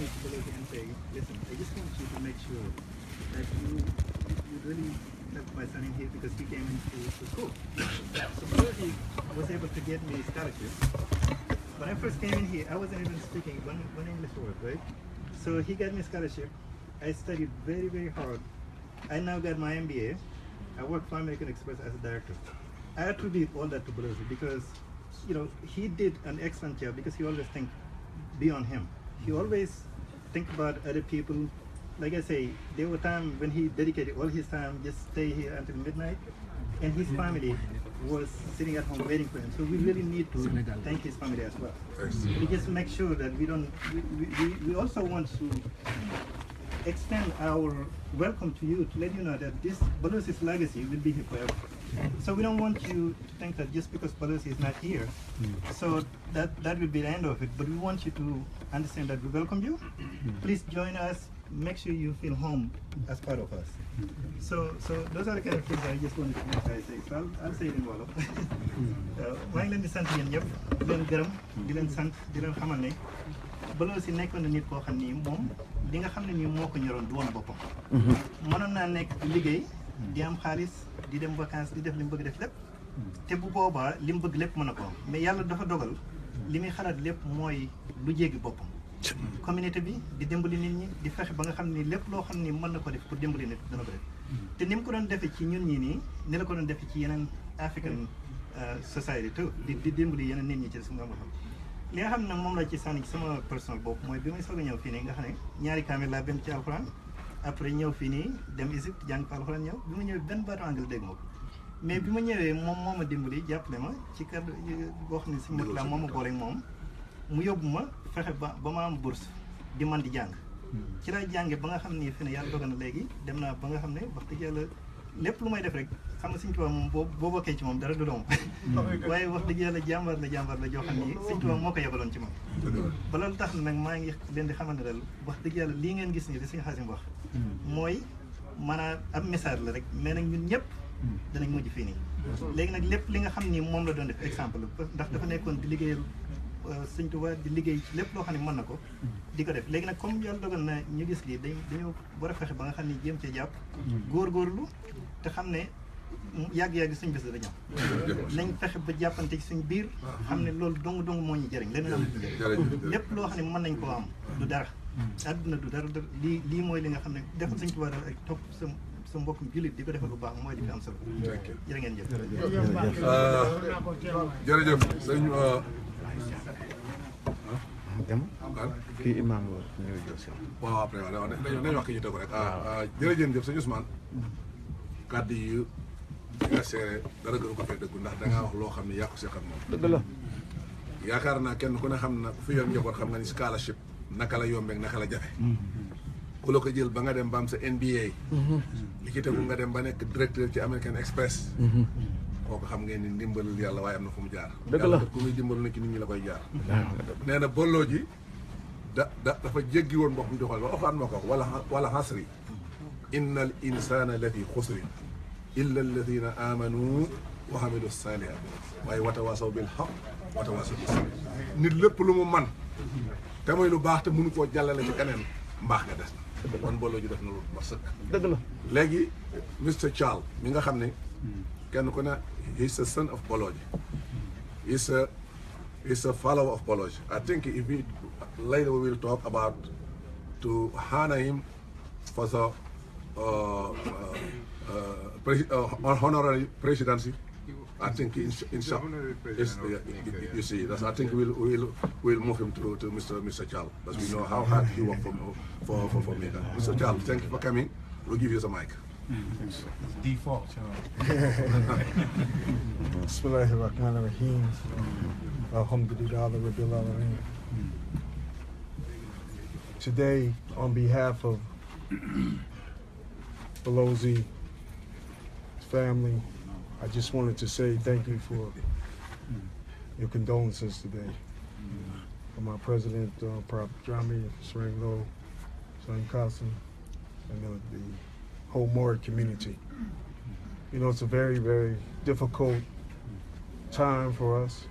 me to Balodji and say, listen, I just want you to make sure that you really help my son in here because he came into school. So Balodji was able to get me scholarship. When I first came in here, I wasn't even speaking one English word, right? So he got me a scholarship. I studied very, very hard. I now got my MBA. I work for American Express as a director. I attribute all that to Balodji because, you know, he did an excellent job because he always think beyond him. He always think about other people. Like I say, there were times when he dedicated all his time just stay here until midnight, and his family was sitting at home waiting for him. So we really need to thank his family as well. We just make sure that we don't. We also want to extend our welcome to you to let you know that this Balodji's legacy will be here forever. So we don't want you to think that just because Balodji is not here, so that will be the end of it. But we want you to understand that we welcome you. Please join us. Make sure you feel home as part of us. So those are the kind of things I just wanted to say. So I'll say it in Wolof. maa ngi leen di sant yéen ñëpp di leen gërëm di leen sant di leen xamal ne Balodji nekkoon na nit koo xam ni moom li nga xam ne nii moo ko ñoroon du woon boppam. mënoon naa nekk di liggéey di am xaalis di dem vacances di def li mu bëgg def lépp te bu boobaa li mu bëgg lépp mën na ko mais yàlla dafa dogal li muy xalaat lépp mooy lu jéggi boppam. communauté bi di dimbali nit ñi di fexe ba nga xam ni lépp loo xam ni mën na ko def pour dimbali nit dana ko def te ni mu ko doon defee ci ñun ñii nii ni la ko doon defee ci yeneen African society tout di dimbali yeneen nit ñi ci su nga xam li nga xam ne moom la ci sànni ci sama personnel bopp mooy bi may soog a ñëw fii nii nga xam ne ñaari kaamil laa benn ci alxuraan après ñëw fii nii dem Égypte jàng fa alxuraan ñëw bi ma ñëwee benn baatu anglais dégg ma ko mais bi ma ñëwee moom moo ma dimbali jàppale ma ci kër boo xam ne si mot la moo ma boole ak moom mu yóbbu ma fexe ba ma am bourse di man di jàng ci lay jànge ba nga xam ne fi ne yàlla dogal na léegi dem naa ba nga xam ne wax dëgg yàlla lépp lu may def rek xam nga Sëñ Tuubaa moom boo bokkee ci moom dara du doom waaye wax dëgg yàlla jàmbaar la joo xam ni Sëñ Tuubaa moo ko yebaloon ci moom ba loolu tax na nag maa ngi leen di xamante dal wax dëgg yàlla lii ngeen gis nii di Sëñ Xaasim wax mooy maanaam ab message la rek mais nag ñun ñëpp danañ mujj fii nii léegi nag lépp li nga xam ni moom la doon def exemple ndax dafa nekkoon di liggéeyal Sëñ Tuubaa di liggéey ci lépp loo xam ne mën na ko di ko def léegi nag comme yàlla dogal na ñu gis lii dañu war a fexe ba nga xam ne jéem cee jàpp góorgóorlu te xam ne yàgg-yàgg suñ bés dana ñëw nañ fexe ba jàppante ci suñ biir xam ne loolu dong moo ñu jëriñ leneen am njëriñ lépp loo xam ne mën nañ koo am du dara àdduna du dara lii mooy li nga xam ne defal Sëñ Tuubaa daal ak topp sa mbokkum jullit di ko defal lu baax mooy li fi am solo jërë ngeen jëf jërëjëf sëñ kii imaam ñëw jël si waaw après waaw nañ wax ki ñu tegu rek jërëjëf sëñ Ousmane kàddu yi nga seere dara gënu ko fee dëggu ndax dangaa wax loo xam ne yaa ko seq ak moom dëgg la yaakaar naa kenn ku ne xam na fi yoon njaboot xam nga ni scholarship naka la yombeeg naka la jafe ku la ko jël ba nga dem ba am sa NBA li ci tegu nga dem ba nekk directeur ci American Express kooku xam ngeen ni ndimbalul yàlla waaye am na fu mu jaar dëgg la ku muy dimbal na ci nit ñi la koy jaar nee na Balodji dafa jéggi woon boppam di xool ba oxaan moo ko wala hasri inna al insana la fi xusri illa alladina amanu wa amilu salihat waaye watawaasaw bil haq watawaasaw bis sabr nit lépp lu mu man te mooy lu baax te mënu koo jàllale ci keneen mbaax nga des na kon Balodji def na lu ma sëkk dëgg la léegi Mr Charles mi nga xam ne kenn ku ne he's a son of Balodji he's a follower of Balodji I think if we later we will talk about to honor him for the honorary presidency. I think you see that's I think we'll move him to Mr. Charles because we know how hard he worked for me. Mr. Charles, thank you for coming. We'll give you the mic. Default. Bismillahirrahmanirrahim. Alhamdulillah Rabbil Alamin. Today, on behalf of Balodji's family, I just wanted to say thank you for your condolences today. For my president, Prophet Jami, Serigne Lo, Son Qasim, and the whole Moor community. You know, it's a very, very difficult time for us.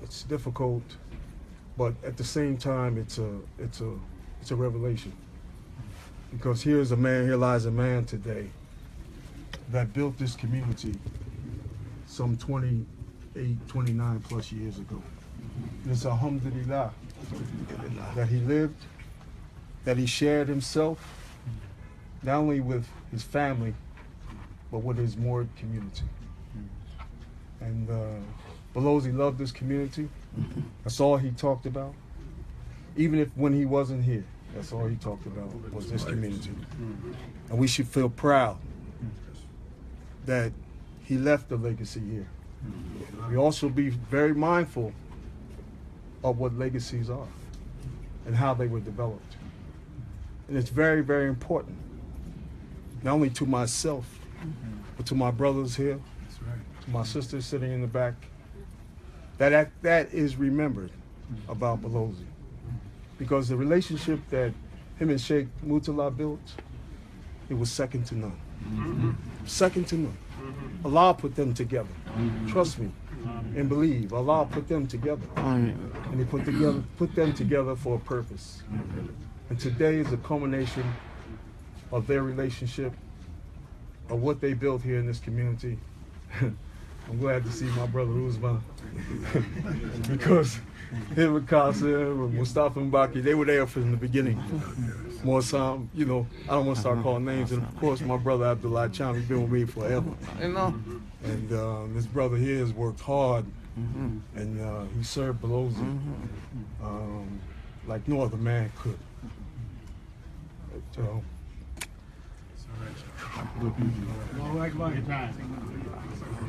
It's difficult but at the same time, it's a revelation. Because here lies a man today that built this community some 28, 29 plus years ago. And it's alhamdulillah that he lived, that he shared himself, not only with his family, but with his Moor community. And Balodji loved this community. That's all he talked about. Even if when he wasn't here, that's all he talked about was this community. And we should feel proud that he left a legacy here. We also be very mindful of what legacies are and how they were developed. And it's very, very important, not only to myself, but to my brothers here, to my sisters sitting in the back, that is remembered about Balodji. Because the relationship that him and Sheikh Mourtalla built, it was second to none. Second to none. Allah put them together. Trust me and believe. Allah put them together. And he put them together for a purpose. And today is a culmination of their relationship, of what they built here in this community. I'm glad to see my brother Usman because him and Qasim and Mustafa Mbacké, they were there from the beginning. More some, you know, I don't want to start calling names. And of course, my brother Abdullah Cham, he's been with me forever. And this brother here has worked hard, and he served Balodji like no other man could. So,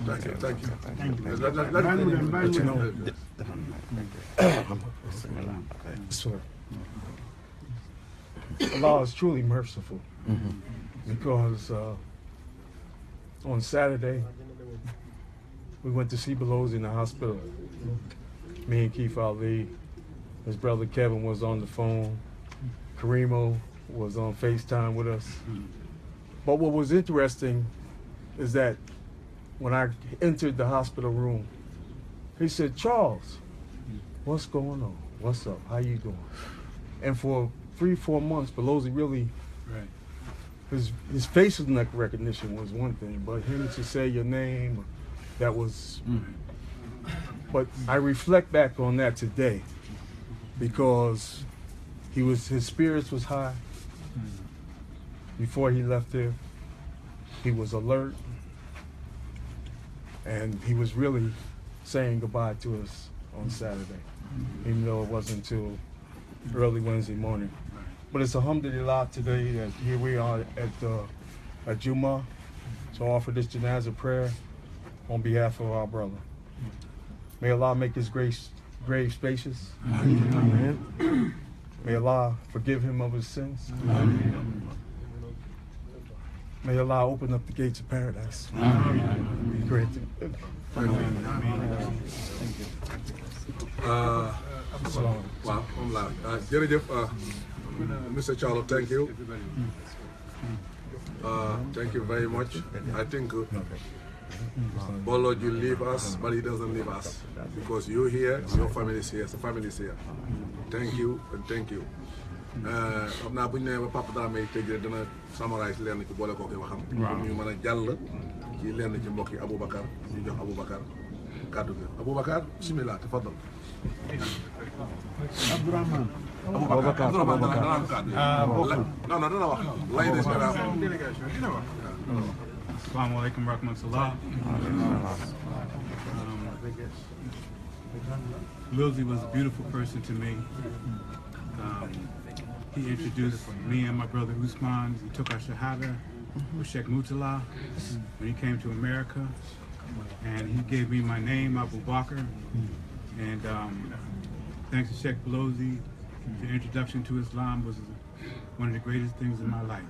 Thank you. Sir, Allah is truly merciful because on Saturday we went to see Balodji in the hospital. Me and Keith Ali, his brother Kevin was on the phone, Karimo was on FaceTime with us. But what was interesting is that when I entered the hospital room, he said, "Charles, what's going on? What's up? How you doing?" And for 3-4 months, Balodji really, his facial recognition was one thing, but him to say your name, that was. But I reflect back on that today because his spirits was high. Before he left here, he was alert, and he was really saying goodbye to us on Saturday, even though it wasn't until early Wednesday morning. But it's alhamdulillah today that here we are at Jummah to offer this janazah prayer on behalf of our brother. May Allah make his grave spacious. Amen. May Allah forgive him of his sins. Amen. May Allah open up the gates of paradise. Amen. Great. Mr. Charlo, thank you. Thank you very much. I think Balodji leave us, but he doesn't leave us because you're here, your family is here, the family is here. Thank you and thank you. xam naa bu ñu nee ba Papa Dramé tëj dana summarize lenn ci boole kooku waxam. ñu mën a jàll ci lenn ci mbokk yi Aboubacar ñu jox Aboubacar kàddu gi Aboubacar bismillah tafaddal. Abdourahmane. Aboubacar dana am kàddu. non dana wax lay des dana am. Assalamu alaikum rahmatullah. Balodji was a beautiful person to me. He introduced me and my brother Usman. He took our shahada with Sheikh Mourtalla when he came to America, and he gave me my name, Abu Bakr. And thanks to Sheikh Balodji, the introduction to Islam was one of the greatest things in my life.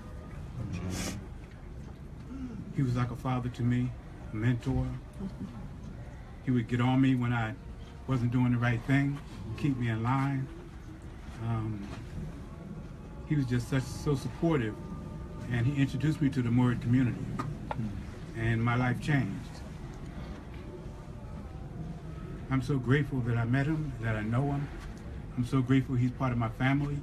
He was like a father to me, a mentor. He would get on me when I wasn't doing the right thing, keep me in line. He was just so supportive, and he introduced me to the Moor community, and my life changed. I'm so grateful that I met him, that I know him, I'm so grateful he's part of my family.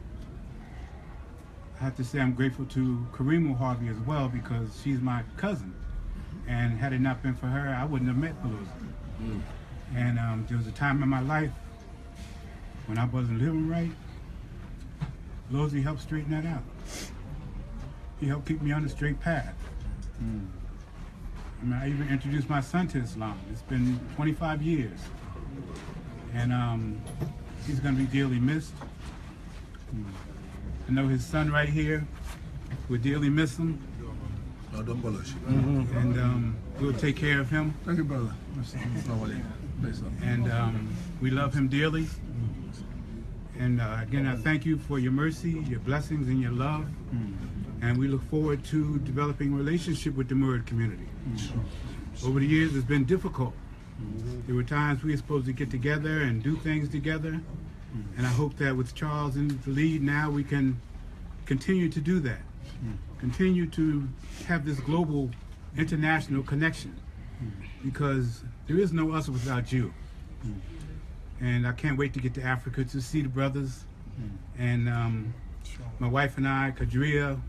I have to say I'm grateful to Karima Harvey as well, because she's my cousin. And had it not been for her, I wouldn't have met Balodji. And there was a time in my life when I wasn't living right. Balodji helped straighten that out. He helped keep me on the straight path. I mean, I even introduced my son to Islam. It's been 25 years. And he's going to be dearly missed. I know his son right here, we'll dearly miss him. No, don't Balodji. And we'll take care of him. Thank you, brother. And we love him dearly. And again, I thank you for your mercy, your blessings, and your love. And we look forward to developing a relationship with the Murad community. Over the years, it's been difficult. There were times we were supposed to get together and do things together. And I hope that with Charles in the lead now, we can continue to do that. Continue to have this global, international connection. Because there is no us without you. And I can't wait to get to Africa to see the brothers. And my wife and I, Kadria,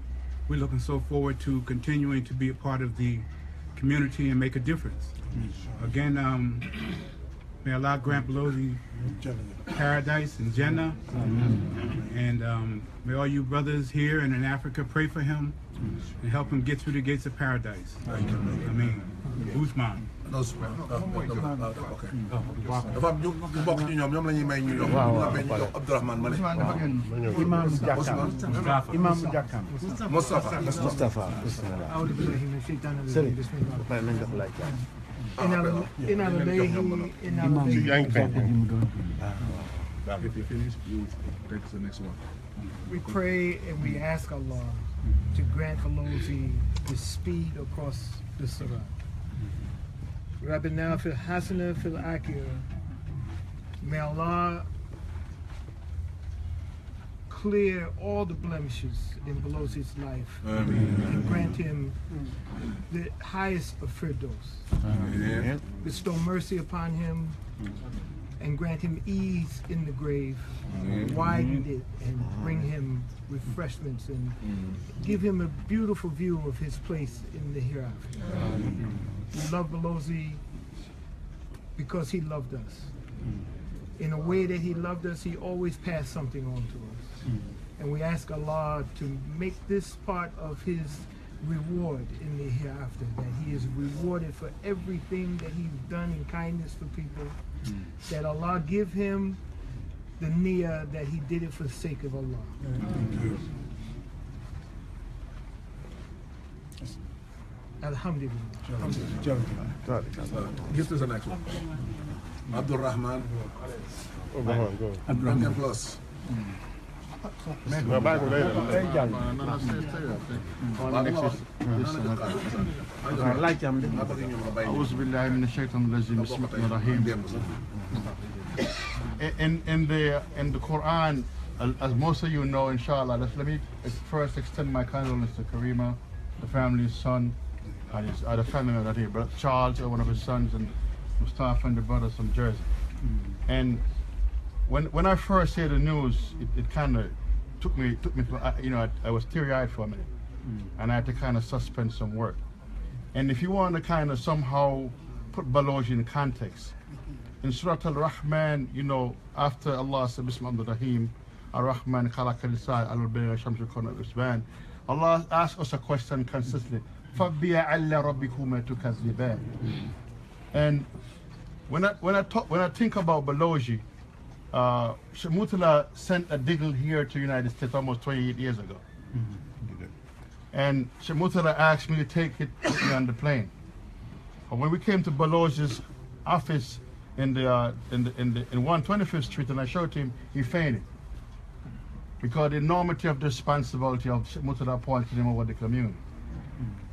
we're looking so forward to continuing to be a part of the community and make a difference. Again, may Allah grant Balodji paradise in Jannah. And may all you brothers here and in Africa pray for him and help him get through the gates of paradise. I mean, Ousmane. ok dafa am ñu bokk ci ñoom la ñuy may ñu jox Abdourahmane ma ne imam Jakam imam Jakam Moustapha أعوذ بالله من الشيطان الرجيم بسم الله bay nañ jox laaj إنا if you finish you take the next one. We pray and we ask Allah to grant Balodji the speed across the Sirat. Rabbana fil hasana fil akhirah. May Allah clear all the blemishes in Balodji's life. And grant him the highest of firdaus. Bestow mercy upon him and grant him ease in the grave. Widen it and bring him refreshments and give him a beautiful view of his place in the hereafter. We love Balodji because he loved us. In a way that he loved us, he always passed something on to us. And we ask Allah to make this part of his reward in the hereafter, that he is rewarded for everything that he's done in kindness for people, that Allah give him the niyyah that he did it for the sake of Allah. Alhamdulillah. Give us the next one. Abdourahmane. Abdourahmane plus. أعوذ بالله من الشيطان الرجيم بسم الله الرحمن الرحيم. In the Quran, as most of you know, inshallah, let me first extend my condolences to Karima, the family's son, and his other family members here, but Charles, one of his sons, and Mustafa and the brothers from Jersey. And when I first heard the news, it kind of took me, you know, I was teary-eyed for a minute, and I had to kind of suspend some work. And if you want to kind of somehow put Balodji in context, in Surah Al-Rahman, you know, after Allah said, Bismillahir-Rahim, Ar-Rahman, Khalaq al-Insan, Al-Bayna, Shamsul Qamar, Al-Usban, Allah asks us a question consistently, فَبِيَعَلَّ رَبِّكُمَا تُكَذِّبَانِ. And when I think about Balodji, Sheikh Mourtalla sent a diggle here to the United States almost 28 years ago. And Sheikh Mourtalla asked me to take it with me on the plane. And when we came to Balodji's office in 125th Street, and I showed him, he fainted. Because the enormity of the responsibility of Sheikh Mourtalla pointed him over the community.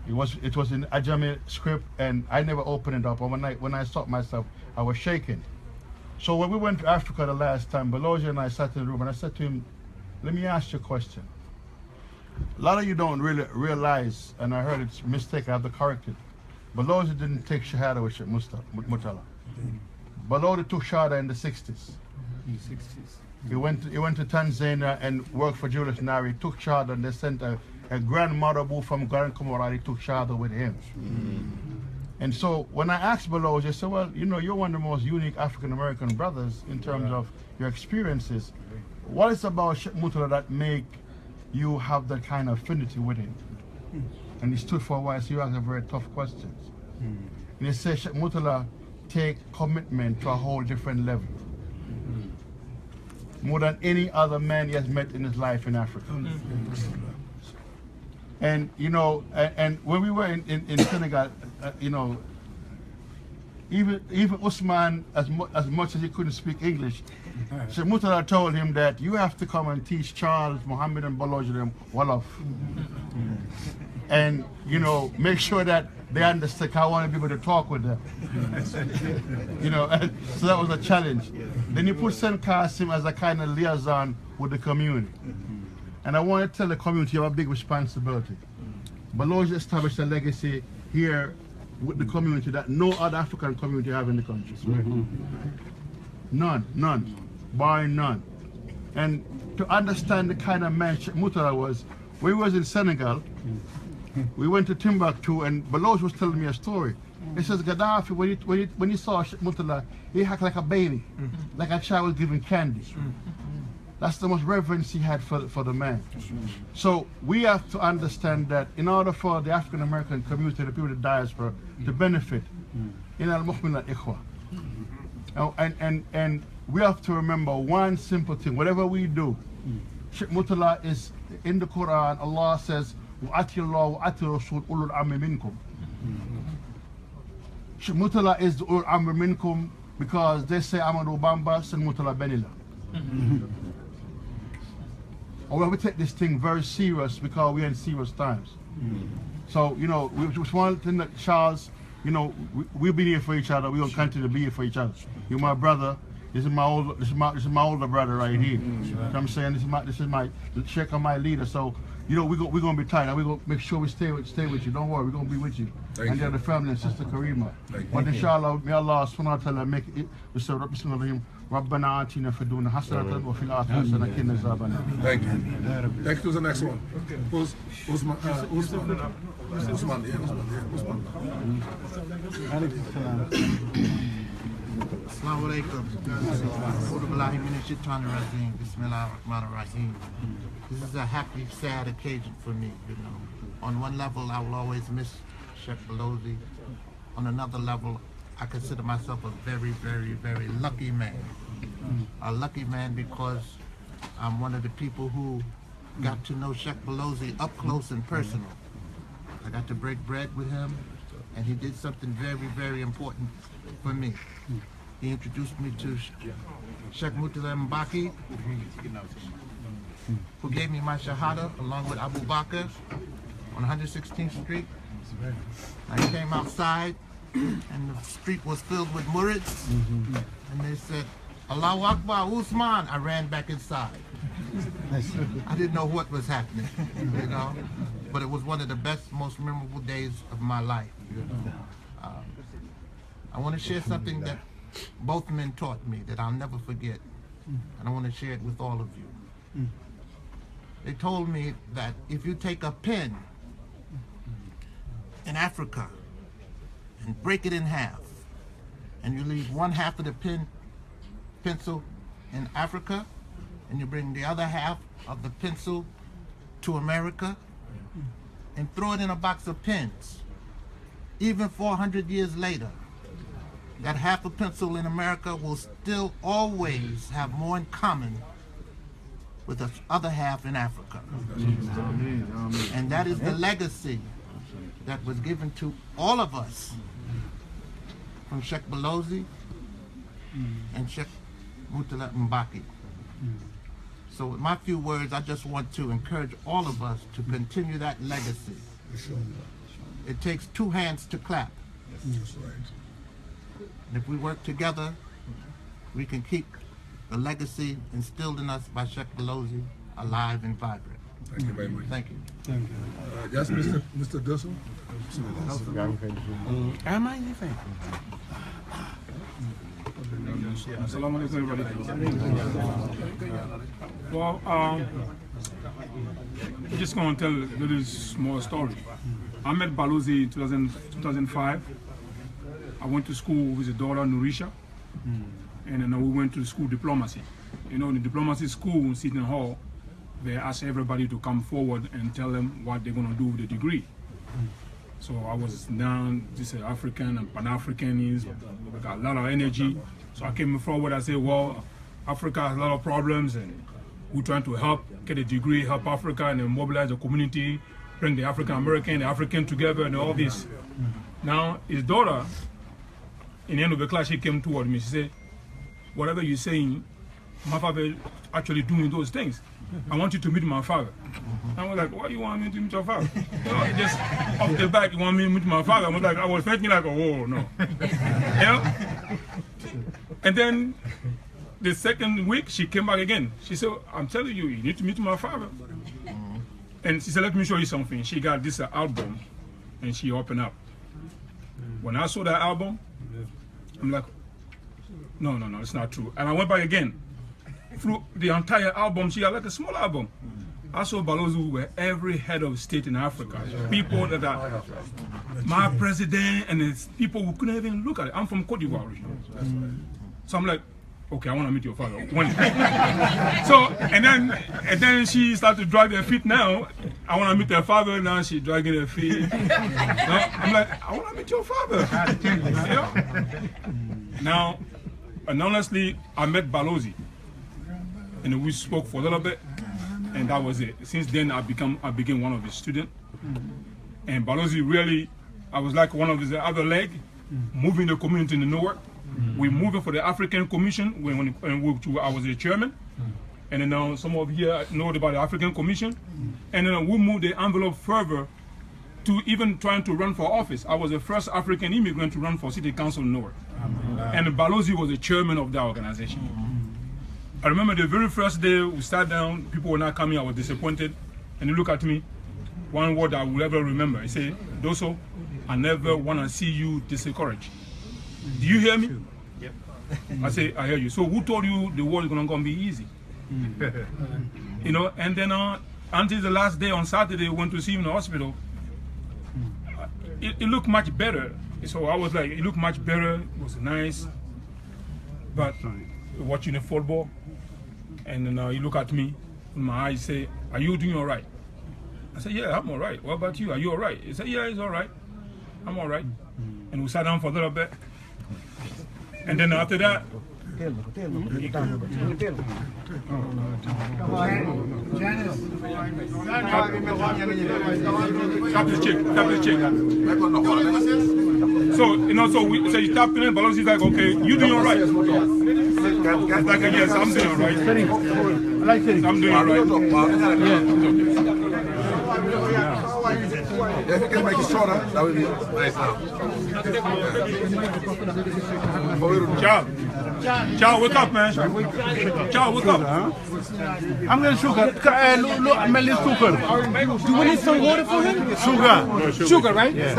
It was in Ajami script, and I never opened it up. And when I saw myself, I was shaking. So when we went to Africa the last time, Balodji and I sat in the room, and I said to him, let me ask you a question. A lot of you don't really realize, and I heard it's a mistake, I have to correct it. Balodji didn't take Shahada with Sheikh Mourtalla. Balodji took Shahada in the 60s. He went to Tanzania and worked for Julius Nyerere. He took Shahada, and they sent a grandmother from Grand Comoro. He took Shahada with him. And so when I asked Balodji, I said, well, you know, you're one of the most unique African-American brothers in terms of your experiences. What is about Sheikh Mourtalla that make you have that kind of affinity with him? And he stood for a while, so you asked a very tough questions. And he said, Sheikh Mourtalla take commitment to a whole different level. More than any other man he has met in his life in Africa. And you know, and when we were in Senegal, you know, even Usman, as much as he couldn't speak English, Sheikh Mourtalla told him that you have to come and teach Charles, Mohammed, and Balodji them Wolof. And you know, make sure that they understand how I want to be able to talk with them. You know, and so that was a challenge. Then you put St. Qasim as a kind of liaison with the community. And I want to tell the community you have a big responsibility. Balodji established a legacy here with the community that no other African community have in the country. None, barring none. And to understand the kind of man Sheikh Mourtalla was, when we was in Senegal, we went to Timbuktu, and Balodji was telling me a story. He says Gaddafi, when he saw Sheikh Mourtalla, he acted like a baby, like a child was given candy. That's the most reverence he had for the man. So we have to understand that in order for the African American community, the people of the diaspora, to benefit, and we have to remember one simple thing. Whatever we do, Sheikh Mourtalla is in the Quran. Allah says, وَأَتِي اللَّهُ وَأَتِي الرَّسُولُ أُولُو الْأَمْرِ مِنْكُمْ. Sheikh Mourtalla is the Ulul Amr Minkum because they say Amadou Bamba, Sheikh Mourtalla Benila. Or we take this thing very serious because we're in serious times. So, you know, we just one thing that Charles, you know, we've been here for each other. We're gonna continue to be here for each other. You're my brother. This is my older brother right here. You know what I'm saying? This is my Sheikh and my leader. So, you know, we're gonna be tight, and we're gonna make sure we stay with you. Don't worry, we're gonna be with you. And then the family and Sister Karima. But inshallah, may Allah subhanahu wa ta'ala make it. We say, Rabbana atina fid dunya hasanatan wa fil akhirati hasanatan wa qina azaban nar. Thank you. Thank you to the next one. Who's Usman? Usman. Assalamu alaikum. Bismillahirrahmanirrahim. This is a happy, sad occasion for me, you know. On one level, I will always miss Sheikh Balodji. On another level, I consider myself a very, very, very lucky man. A lucky man because I'm one of the people who got to know Sheikh Balodji up close and personal. I got to break bread with him, and he did something very, very important for me. He introduced me to Sheikh Mourtalla Mbacké, who gave me my Shahada along with Abu Bakr on 116th Street. I came outside, and the street was filled with Murids, and they said, Allahu Akbar, Usman. I ran back inside. I didn't know what was happening, you know, but it was one of the best, most memorable days of my life. I want to share something that both men taught me that I'll never forget, and I want to share it with all of you. They told me that if you take a pen in Africa and break it in half, and you leave one half of the pencil in Africa, and you bring the other half of the pencil to America and throw it in a box of pens, even 400 years later, that half a pencil in America will still always have more in common with the other half in Africa. And that is the legacy that was given to all of us from Sheikh Balodji and Sheikh Mourtalla Mbacké. So with my few words, I just want to encourage all of us to continue that legacy. It takes two hands to clap. And if we work together, we can keep the legacy instilled in us by Sheikh Balodji alive and vibrant. Thank you very much. Thank you. Yes, Mr. Dussel. Assalamu alaikum, everybody. Well, I'm just going to tell a little small story. I met Balodji in 2005. I went to school with his daughter, Nurisha, and then we went to school diplomacy. You know, in the diplomacy school in Seton Hall, they ask everybody to come forward and tell them what they're going to do with the degree. So I was down, this is African and Pan-Africanism, we got a lot of energy. So I came forward, I said, well, Africa has a lot of problems and we're trying to help, get a degree, help Africa and then mobilize the community, bring the African-American, the African together and all this. Now, his daughter, in the end of the class, she came toward me, she said, whatever you're saying, my father actually doing those things. I want you to meet my father. I was like, why you want me to meet your father? You know, just off the back, you want me to meet my father? I was thinking like, oh, no. You know? And then the second week, she came back again. She said, I'm telling you, you need to meet my father. And she said, let me show you something. She got this album, and she opened up. When I saw that album, I'm like, no, it's not true. And I went back again. Through the entire album, she had like a small album. I saw Balodji were every head of state in Africa. People that are my president, and it's people who couldn't even look at it. I'm from Cote d'Ivoire originally. So I'm like, okay, I want to meet your father. So, and then she started to drag her feet now. I want to meet her father, now she's dragging her feet. I'm like, I want to meet your father. You know? Now, and honestly, I met Balodji. And we spoke for a little bit, and that was it. Since then, I became one of his students. And Balodji really, I was like one of his other leg, moving the community in the North. We moved for the African Commission when I was the chairman. And then now some of you here know about the African Commission. And then we moved the envelope further to even trying to run for office. I was the first African immigrant to run for city council in North. And Balodji was the chairman of that organization. I remember the very first day we sat down, people were not coming, I was disappointed. And he looked at me, one word I will ever remember. He said, Doso, I never want to see you discouraged. Do you hear me? Yep. I say, I hear you. So who told you the world is going to be easy? You know, and then until the last day on Saturday, we went to see him in the hospital. It looked much better. So I was like, it looked much better, it was nice. But watching the football, and then he look at me in my eyes, say, are you doing all right? I said, yeah, I'm all right. What about you? Are you all right? He said, yeah, it's all right. I'm all right. And we sat down for a little bit. And then after that, tap his cheek. So, you know, so you tap in, Balodji's like, okay, you doing all right? It's like, yes, I'm doing all right. I'm doing all right. Yeah, if you can make it shorter, that would be nice now. Ciao, wake up, man. Ciao, wake up. I'm going to sugar. Look, Melly sugar. Do we need some water for him? Sugar. Sugar, right? Yeah.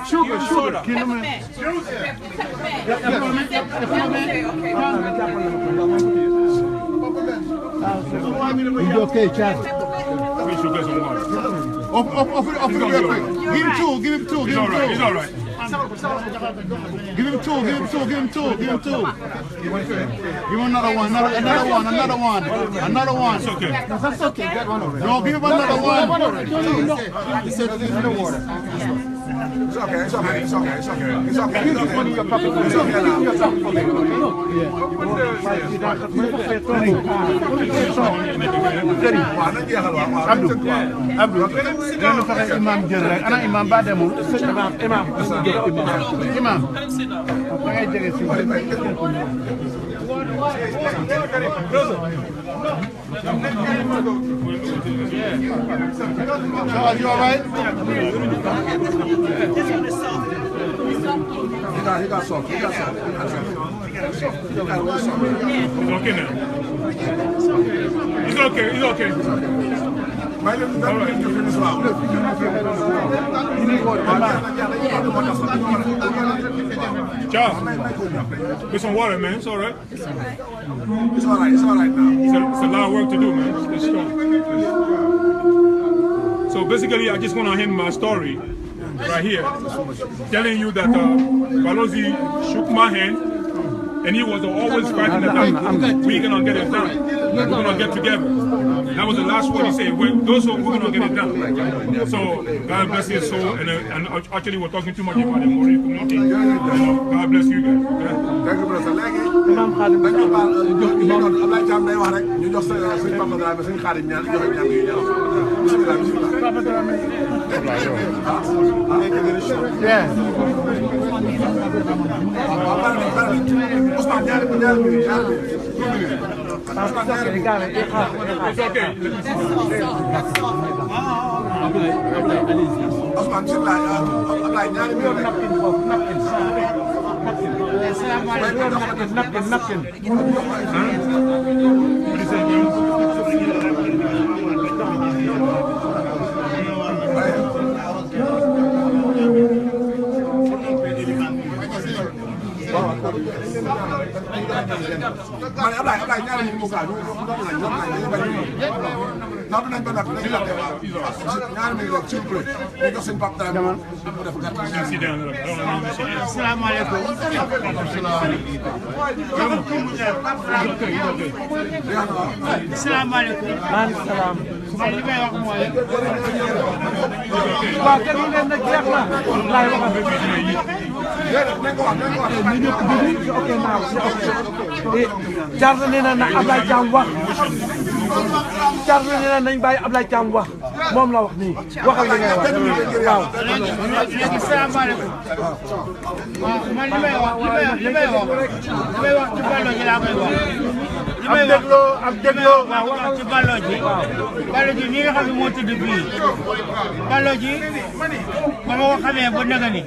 Sugar. It's okay, Charlie. Offer it real quick. Give him two. He's all right. He's all right. Give him two. Give him another one. Another one. It's okay. That's okay. Get one over. No, give him another one. He said water. It's okay. Abdou, dañu fexe imam jël rek ana imam ba demul imam da ngay jege si Charles, you all right? He got soft. He's okay now. He's okay. Charles, with some water, man. It's all right. It's all right. It's all right now. It's a lot of work to do, man. Let's go. So basically, I just want to end my story right here, telling you that Balodji shook my hand, and he was always fighting the fight. We're gonna get it done. We're gonna get together. That was the last word he said. We're gonna get it done. So God bless his soul. And actually, we're talking too much about the Mori community. God bless you guys. Thank you, brother. Léegi dañoo baal Ablaye Thiam day wax rek ñu jox suñu Papa Dramé suñu xarit ñaan joxe ñaan yu ñaan bismillah bismillah Papa Dramé Ousmane ñaari man Ablaye ñaari ñu musa ñu non nañ ba nak nañ la ñaari mi rek s'il vous plaît ñu jox seen Pape Dramé mu def gàtt Assalamu alaykum. Assalamu alaykum. Maaleykum salaam. Li may wax mooy waaw te ñu leen nag jeex na laay wax Charles nee na Ablaye Thiam wax Charles nee na nañ bàyyi Ablaye Thiam wax moom la wax nii waxal li ngay wax waaw. léegi salaamaaleykum. waaw man li may wax ci Balodji laa koy wax. li may wax waaw waxal ci Balodji. Balodji mi nga xam ne moo tudd fii Balodji ba ma ko xamee ba naka ni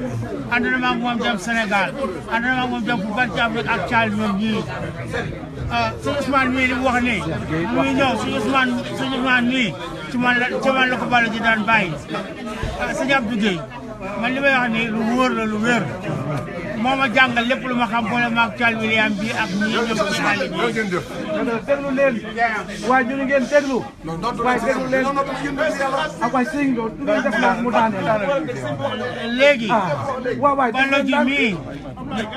ànd na ma ak moom dem Sénégal ànd na ma ak moom dem fu ban ci Afrique ak Thial ñoom ñii. su Ousmane mii li mu wax nii muy ñëw su Ousmane mii ci man la ko Balodji daan bàyyi sëñ Abdou Gueye man li may wax nii lu wóor la lu wér moo ma jàngal lépp lu ma xam boole ma ak Thial William bi ak ñii ñëpp ci xale bi. déglu leen waaye ñu ngi ngeen déglu waaye déglu leen ak waay sëñ bi du ngeen def nag mu daaneel léegi Balodji mii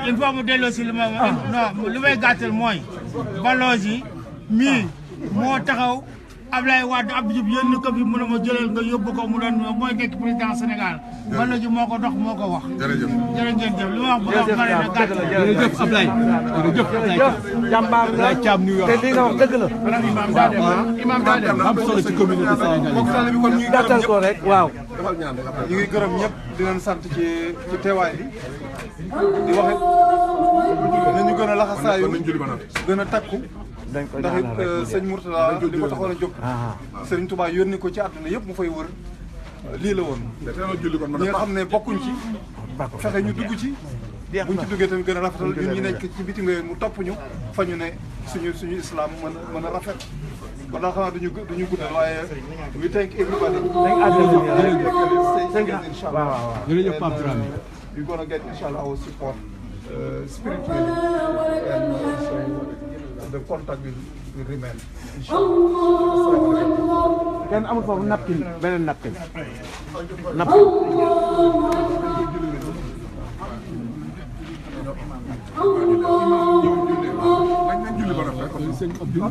il faut mu delloo si li ma non li may gàttal mooy Balodji mii moo taxaw Ablaye Wade Abdou Diouf yónni ko fi mu ne ma jëlal nga yóbbu ko mu doon mooy nekk président Sénégal Balodji moo ko dox moo ko wax. jërëjëf jërë ngeen jëf li ma wax bu wax ma ne na gàtt la. jërëjëf Ablaye jërëjëf jàmbaar la Thiam New York te li nga wax dëgg la. imam daa dem am solo ci communauté sénégalaise. gàttal ko rek waaw. ñu ngi gërëm ñëpp di leen sant ci teewaay bi di wax nañu gën a laxasaayu gën a takku ndax it sëñ Mourtalla li ko taxoon a jóg sëriñ Touba yónni ko ci àdduna yëpp mu fay wër lii la woon ñi nga xam ne bokkuñ ci fexe ñu dugg ci buñ ci duggee tamit gën a rafetal ñun ñi nekk ci bitim réew mu topp ñu fa ñu ne suñu islam mën a rafet kon daal xanaa duñu guddal waaye we thank everybody jërëjëf Pape Dramé we're gonna get inshallah our support spiritually and so the contact will remain inshallah. kenn amul foofu napkin beneen napkin sëñ Abdou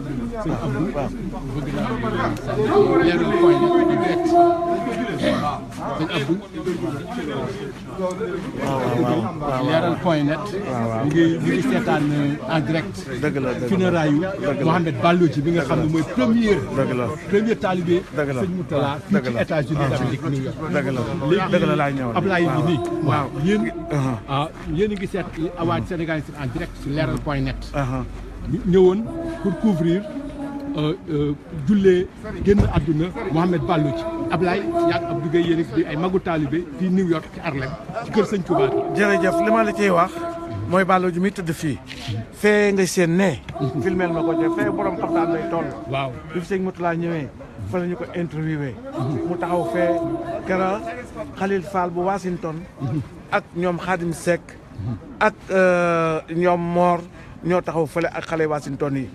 bëgg naa leeral point direct sëñ Abdou leeral point net ñu ngi seetaan en direct funérailles yu Mouhamad Balodji bi nga xam ne mooy premier talibé sëñ Mourtalla fii ci États-Unis d'Amérique New York dëgg la laa ñëw Ablaye bi nii waaw yéen yéen a ngi seet awaaj Sénégal en direct sur leeral point net ñëwoon pour couvrir jullee génn àdduna Mouhamad Balodji Ablaye yaag Abdou Gueye yéen di ay magu taalibe fii New York ci Harlem ci kër sëñ Touba. jërëjëf li ma la ciy wax mooy Balodji mi tëdd fii fee nga seen ne filmeel ma ko te fee borom xaftaan lay toll waaw bi fi sëñ Mourtalla ñëwee fa la ñu ko interviewé mu taxaw fee kera Khalil Fall bu Washington ak ñoom Khadim Seck ak ñoom Mor ñoo taxaw fële ak xale Washington yi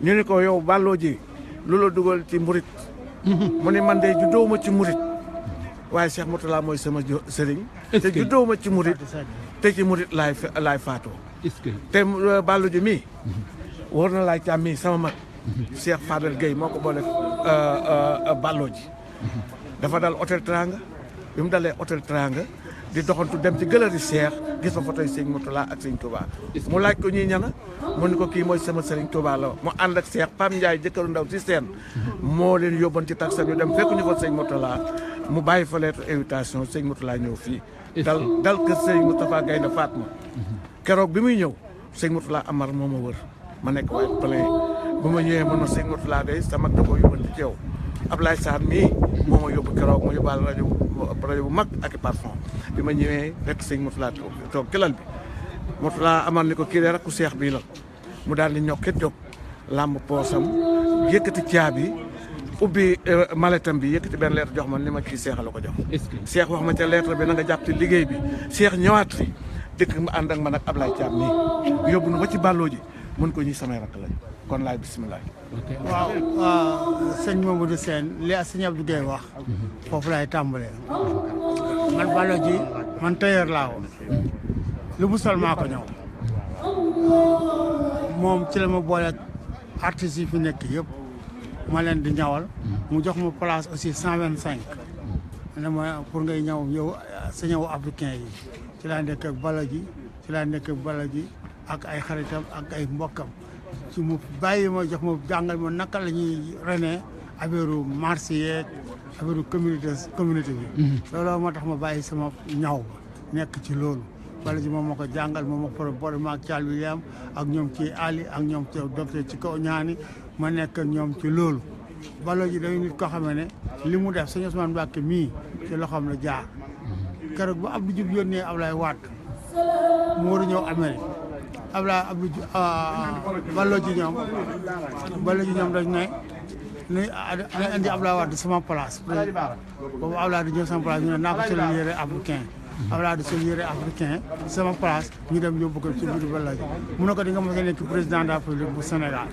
ñu ni ko yow Balodji lu la dugal ci murit mu ne man de juddoowuma ci murit waaye Cheikh Mourtalla mooy sama sëriñ te juddoowuma ci murit te ci murit laay faatoo te Balodji mii war na laay càmm mii sama mag Cheikh Fadel Gueye moo ko boole Balodji dafa dal hôtel Teranga bi mu dalee hôtel Teranga di doxantu dem ci galerie Cheikh gis fa photo Serigne Mourtalla ak Serigne Touba mu laaj ko ñii ñana mu ni ko kii mooy sama Serigne Touba la mu ànd ak Cheikh Pam Ndiaye jëkkëru ndaw si seen moo leen yóbban ci taxi ñu dem fekk ñu fa Serigne Mourtalla mu bàyyi fa lettre invitation Serigne Mourtalla ñëw fii dal kër Serigne Moustapha Gaynde Fatma keroog bi muy ñëw Serigne Mourtalla Amar moo ma wër ma nekk waaye plein bu ma ñëwee mën na Serigne Mourtalla day sama da ko yóbban ci ceew Ablaye Sarr mii moo ma yóbbu keroog ma yóbbaal rajo bu mag ak i parfum bi ma ñëwee rek sëñ Mourtalla toog ci lal bi Mourtalla amal ni ko kii de rakku seex bii la mu daal di ñokket jóg làmb poosam yëkkati caabi ubbi maletam bi yëkkati benn lettre jox ma ni ma kii seex la ko jox seex wax ma ca lettre bi na nga jàpp ci liggéey bi seex ñëwaat fi dëkk ma ànd ak man ak Ablaye Thiam nii yóbbu nu ba ci Balodji mun ko ñuy samay rakk lañ kon laay bisimilah. waaw sëñ Mamadou Sène li sëñ Abdou Gueye wax foofu laay tàmbalee man Balodji man tailleur laa woon lu mu sol maa ko ñëw moom ci la ma boole artistes yi fi nekk yëpp ma leen di ñawal mu jox ma place aussi 125 ne ma pour ngay ñëw yow sa ñëw africain yi ci laa nekk ak Balodji ak ay xaritam ak ay mbokkam ci mu bàyyi ma jox ma jàngal ma naka la ñuy renee affaire marché yeeg affaire communauté bi loolu moo tax ma bàyyi sama ñaw nekk ci loolu Balodji moom ma ko jàngal moom ma ko boole ma ak Thial William ak ñoom ci Ali ak ñoom ci docteur ci kaw ñaani ma nekk ñoom ci loolu Balodji day nit koo xam ne li mu def sëñ Ousmane Mbacké mii ci loxoom la jaar keroog ba Abdou Diouf yónnee Ablaye Wade mu war a ñëw Amérique Balodji ñoom dañ ne nañ indi Ablaye Wade sama place boobu Ablaye di ñëw sama place ñu ne naa ko solal yére africain Ablaye di sol yére africain sama place ñu dem yóbbu ko ci biir Balodji mu ne ko di nga mos a nekk président de la République bu Sénégal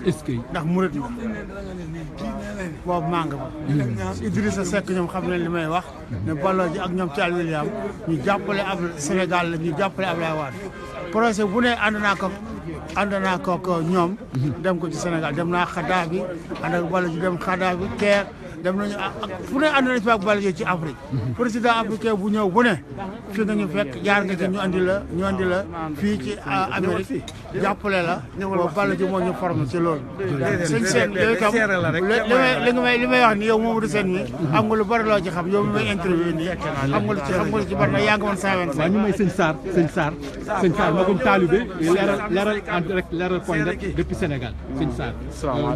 ndax murit nga boobu maa nga ba Idrissa Seck ñoom xam ne li may wax ne Balodji ak ñoom Thial William ñu jàppale Sénégal la ñu jàppale Ablaye Wade projet bu ne ànd naa ko ñoom dem ko ci Sénégal dem naa Kadhafi ànd ak Balodji dem Kadhafi Terre dem nañu ak fu ne ànd nañu fi ak Balodji ci Afrique président africain bu ñëw bu ne fi nga ñu fekk jaar nga ci ñu andi la fii ci Amérique jàppale la boobu Balodji moo ñu formé ci loolu sëñ Sène yooyu tam li may wax ni yow Mamadou Sène mi am nga lu bari loo ci xam yow mi may interview nii xam nga lu ci bari na yaa ngi woon 125 waaw ñu may sëñ Sarr magum talibé leeral en direct leeral point net depuis Sénégal sëñ Sarr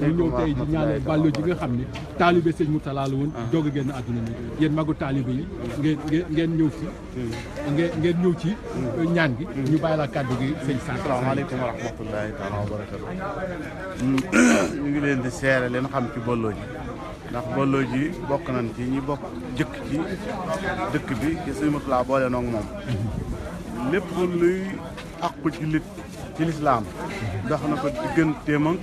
ñu ñëw tey di ñaanal Balodji nga xam ne talibé sëñ Mourtalla la woon doog a génn àdduna ni yéen magu talibé yi ngeen ñëw ci ngeen ñëw ci ñaan gi ñu bàyyi la kàddu gi sëñ Sarr. asalaamaaleykum wa rahmatullahi taala wa barakatu ñu ngi leen di seere leen xam ci Balodji ndax Balodji bokk nañ ci ñi bokk jëkk ci dëkk bi ci sëñ Mourtalla boole noog moom lépp luy àqu jullit ci lislaam dox na ko digganteem ak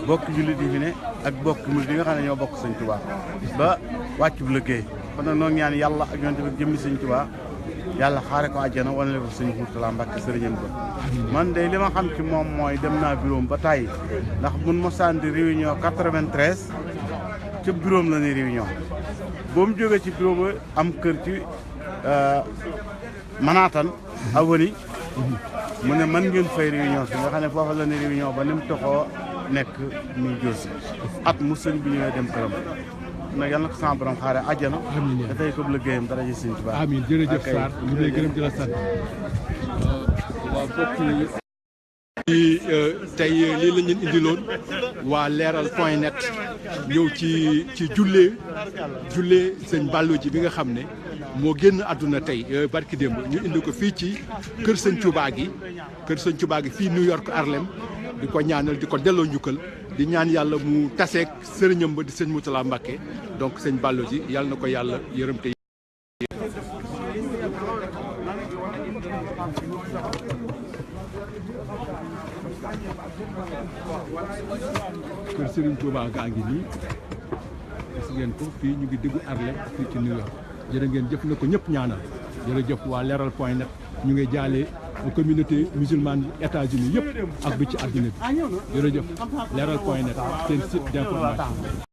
bokk jullit yi fi ne ak bokk murit yi nga xam ne ñoo bokk sëñ Touba ba wàccu bu liggéey kon nag noo ñaan yàlla ak yonent bi jëmmi sëñ Touba yàlla xaare ko àjjana wane ko sëñ Mourtalla Mbacké sëriñam ba man de li ma xam ci moom mooy dem naa bureau ba tàyyi ndax mun mosaan di réunion 93 ca bureau la ni réunion boo mu jógee ci bureau ba am kër ci Manhattan Avenue mu ne man ngeen fay réunion fi nga xam ne foofa la ni réunion ba ni mu toxoo nekk New Jersey at mu sëñ bi ñëwee dem këram nag yàlla na ko sama borom xaare àjjana dafay ko liggéeyam dara ji sëñ Tuubaa amiin jërëjëf Sarr ñu lay gërëm di la sant waaw bokk tey lii la ñu indiloon waa leeral point net ñëw ci jullee sëñ Balodji bi nga xam ne moo génn àdduna tey barki démb ñu indi ko fii ci kër sëñ Touba gi fii New York Harlem di ko ñaanal di ko delloo njukkal di ñaan yàlla mu taseeg sëriñam ba di sëñ Mourtalla Mbacké donc sëñ Balodji yàlla na ko yàlla yërëm te kër Serigne Touba gaa ngi nii gis ngeen ko fii ñu ngi diggu Harlem fii ci New York jërë ngeen jëf na ko ñëpp ñaanal jërëjëf waa leeral.net ñu ngi jaale communauté musulmane États-Unis yëpp ak bi ci àdduna bi jërëjëf leeral.net seen site d'information